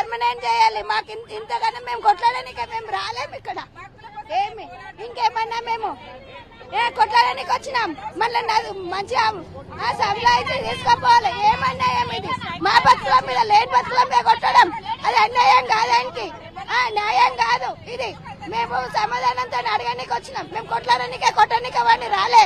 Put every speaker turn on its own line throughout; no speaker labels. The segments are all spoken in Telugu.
పర్మనెంట్ చేయాలి. మాకు ఇంతగానో మేము కొట్లాడడానికి మేము రాలేము ఇక్కడ. ఏమి ఇంకేమన్నా మేము కొట్లాడడానికి వచ్చినాం. మళ్ళీ మంచిగా సభలో అయితే తీసుకోపోవాలి. ఏమన్నా ఏమిది మా బతుకుల మీద లేని బతుకుల మీద కొట్టడం అది అన్యాయం కాదానికి, న్యాయం కాదు ఇది. మేము సమాధానంతో అడగడానికి వచ్చినాం. మేము కొట్లాడడానికే కొట్టడానికి అవన్నీ రాలే.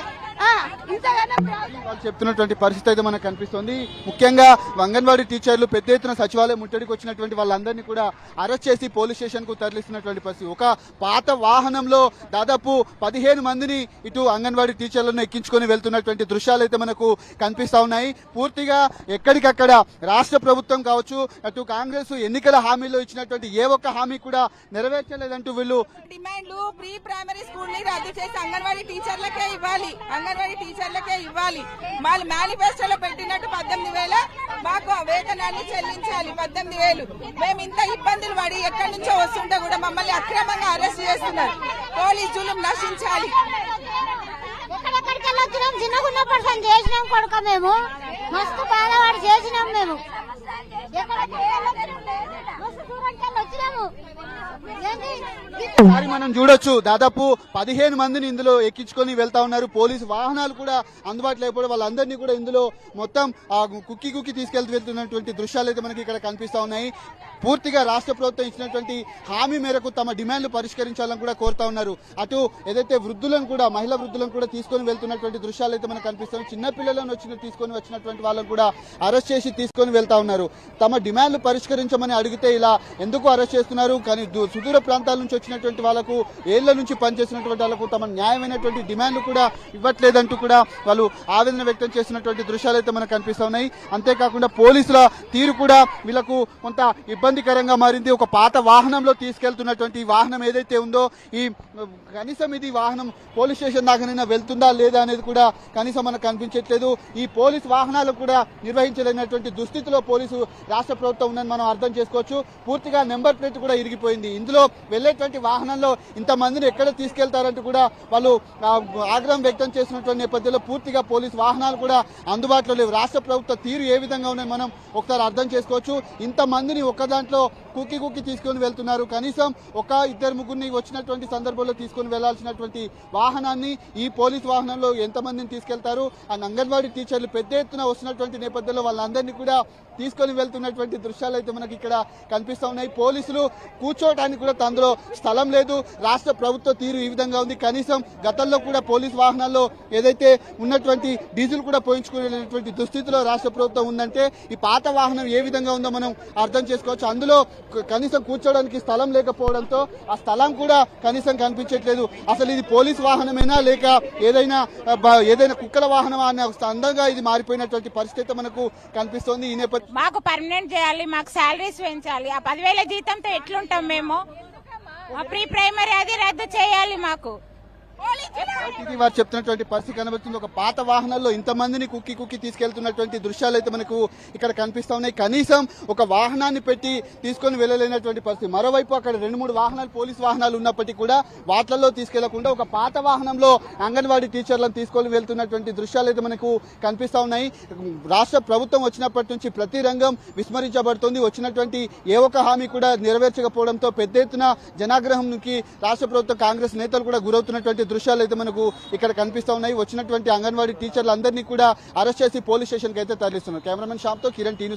వాళ్ళు చెప్తున్నటువంటి పరిస్థితి అయితే మనకు కనిపిస్తుంది. ముఖ్యంగా అంగన్వాడీ టీచర్లు పెద్ద ఎత్తున సచివాలయం ముట్టడికి వచ్చినటువంటి వాళ్ళందరినీ కూడా అరెస్ట్ చేసి పోలీస్ స్టేషన్ కు తరలిస్తున్నటువంటి పరిస్థితి. ఒక పాత వాహనంలో దాదాపు 15 మందిని ఇటు అంగన్వాడీ టీచర్లను ఎక్కించుకొని వెళ్తున్నటువంటి దృశ్యాలు అయితే మనకు కనిపిస్తా ఉన్నాయి. పూర్తిగా ఎక్కడికక్కడ రాష్ట్ర ప్రభుత్వం కావచ్చు, అటు కాంగ్రెస్ ఎన్నికల హామీలో ఇచ్చినటువంటి ఏ ఒక్క హామీ కూడా నెరవేర్చలేదంటూ వీళ్ళు
డిమాండ్లు ప్రీ ప్రైమరీ స్కూల్ ని రద్దు చేసి అంగన్వాడీ టీచర్లకే ఇవ్వాలి, అంగన్వాడీ టీచర్లకే ఇవ్వాలి. వాళ్ళు మేనిఫెస్టోలో పెట్టినట్టు 18,000 మాకు వేతనాన్ని చెల్లించాలి. 18,000 మేము ఇంత ఇబ్బందులు పడి ఎక్కడి నుంచో వస్తుంటే కూడా మమ్మల్ని అక్రమంగా అరెస్ట్ చేస్తున్నారు. పోలీస్ జులుం నశించాలి.
చిన్నగున్నప్పుడు చేసినాం కొడుక, మేము మస్తు బాధపడి చేసినాం. మేము
మనం చూడొచ్చు దాదాపు 15 మందిని ఇందులో ఎక్కించుకొని వెళ్తా ఉన్నారు. పోలీసు వాహనాలు కూడా అందుబాటులో లేకపోవడం వాళ్ళందరినీ కూడా ఇందులో మొత్తం కుక్కి తీసుకెళ్తూ వెళ్తున్నటువంటి దృశ్యాలు అయితే మనకి ఇక్కడ కనిపిస్తా ఉన్నాయి. పూర్తిగా రాష్ట్ర ప్రభుత్వం ఇచ్చినటువంటి హామీ మేరకు తమ డిమాండ్లు పరిష్కరించాలని కూడా కోరుతా ఉన్నారు. అటు ఏదైతే వృద్ధులను కూడా మహిళా వృద్ధులను కూడా తీసుకొని వెళ్తున్నటువంటి దృశ్యాలు అయితే మనకు కనిపిస్తాయి. చిన్నపిల్లలను తీసుకొని వచ్చినటువంటి వాళ్ళని కూడా అరెస్ట్ చేసి తీసుకొని వెళ్తా ఉన్నారు. తమ డిమాండ్లు పరిష్కరించమని అడిగితే ఇలా ఎందుకు అరెస్ట్ చేస్తున్నారు? కానీ సుదూర ప్రాంతాల నుంచి వచ్చినటువంటి వాళ్ళకు, ఏళ్ల నుంచి పనిచేసినటువంటి వాళ్ళకు తమ న్యాయమైనటువంటి డిమాండ్లు కూడా ఇవ్వట్లేదంటూ కూడా వాళ్ళు ఆవేదన వ్యక్తం చేస్తున్నటువంటి దృశ్యాలు అయితే మనకు కనిపిస్తా ఉన్నాయి. అంతేకాకుండా పోలీసుల తీరు కూడా వీళ్ళకు కొంత ఇబ్బందికరంగా మారింది. ఒక పాత వాహనంలో తీసుకెళ్తున్నటువంటి వాహనం ఏదైతే ఉందో ఈ కనీసం ఇది వాహనం పోలీస్ స్టేషన్ దాకానైనా వెళ్తుందా లేదా అనేది కూడా కనీసం మనకు కనిపించట్లేదు. ఈ పోలీస్ వాహనాలు కూడా నిర్వహించలేనటువంటి దుస్థితిలో పోలీసు రాష్ట్ర ప్రభుత్వం ఉందని మనం అర్థం చేసుకోవచ్చు. పూర్తిగా నెంబర్ ప్లేట్ కూడా ఇరిగిపోయింది. ఇందులో వెళ్లేటువంటి వాహనంలో ఇంతమందిని ఎక్కడ తీసుకెళ్తారంటూ కూడా వాళ్ళు ఆగ్రహం వ్యక్తం చేసినటువంటి నేపథ్యంలో పూర్తిగా పోలీస్ వాహనాలు కూడా అందుబాటులో లేవు. రాష్ట్ర ప్రభుత్వ తీరు ఏ విధంగా ఉందని మనం ఒకసారి అర్థం చేసుకోవచ్చు. ఇంతమందిని ఒక్క దాంట్లో కుక్కి తీసుకొని వెళ్తున్నారు. కనీసం ఒక 2-3 వచ్చినటువంటి సందర్భంలో తీసుకొని వెళ్లాల్సినటువంటి వాహనాన్ని ఈ పోలీస్ వాహనంలో ఎంతమందిని తీసుకెళ్తారు? అండ్ అంగన్వాడీ టీచర్లు పెద్ద ఎత్తున వస్తున్నటువంటి నేపథ్యంలో వాళ్ళందరినీ కూడా తీసుకొని వెళ్తున్నటువంటి దృశ్యాలు అయితే మనకి ఇక్కడ కనిపిస్తా ఉన్నాయి. పోలీసులు కూర్చోవడానికి కూడా అందులో స్థలం లేదు. రాష్ట్ర ప్రభుత్వ తీరు ఈ విధంగా ఉంది. కనీసం గతంలో కూడా పోలీస్ వాహనాల్లో ఏదైతే ఉన్నటువంటి డీజిల్ కూడా పోయించుకునేటువంటి దుస్థితిలో రాష్ట్ర ప్రభుత్వం ఉందంటే ఈ పాత వాహనం ఏ విధంగా ఉందో మనం అర్థం చేసుకోవచ్చు. అందులో కనీసం కూర్చోడానికి స్థలం లేకపోవడంతో ఆ స్థలం కూడా కనీసం కనిపించట్లేదు. అసలు ఇది పోలీస్ వాహనమేనా లేక ఏదైనా కుక్కల వాహనమా అనే అందంగా ఇది మారిపోయినటువంటి పరిస్థితి మనకు కనిపిస్తోంది. ఈ నేపథ్యం
మాకు పర్మనెంట్ చేయాలి, మాకు శాలరీస్ పెంచాలి. ఆ 10,000 జీతంతో ఎట్లుంటాం మేము? ప్రీ ప్రైమరీ అది రద్దు చేయాలి మాకు.
వారు చెప్తున్నటువంటి పరిస్థితి కనబడుతుంది. ఒక పాత వాహనాల్లో ఇంతమందిని కుక్కి తీసుకెళ్తున్నటువంటి దృశ్యాలు అయితే మనకు ఇక్కడ కనిపిస్తా ఉన్నాయి. కనీసం ఒక వాహనాన్ని పెట్టి తీసుకొని వెళ్ళలేనటువంటి పరిస్థితి. మరోవైపు అక్కడ 2-3 వాహనాలు పోలీస్ వాహనాలు ఉన్నప్పటికీ కూడా వాటిల్లో తీసుకెళ్లకుండా ఒక పాత వాహనంలో అంగన్వాడీ టీచర్లను తీసుకొని వెళ్తున్నటువంటి దృశ్యాలు అయితే మనకు కనిపిస్తా ఉన్నాయి. రాష్ట్ర ప్రభుత్వం వచ్చినప్పటి నుంచి ప్రతి రంగం విస్మరించబడుతుంది. వచ్చినటువంటి ఏ ఒక్క హామీ కూడా నెరవేర్చకపోవడంతో పెద్ద ఎత్తున జనాగ్రహానికి రాష్ట్ర ప్రభుత్వం కాంగ్రెస్ నేతలు కూడా గురవుతున్నటువంటి దృశ్యాలు అయితే మనకు ఇక్కడ కనిపిస్తా ఉన్నాయి. వచ్చినటువంటి అంగన్వాడీ టీచర్లు అందరినీ కూడా అరెస్ట్ చేసి పోలీస్ స్టేషన్ కి అయితే తరలిస్తున్నారు. కెమెరామెన్ శ్యామ్తో కిరణ్, టీ న్యూస్.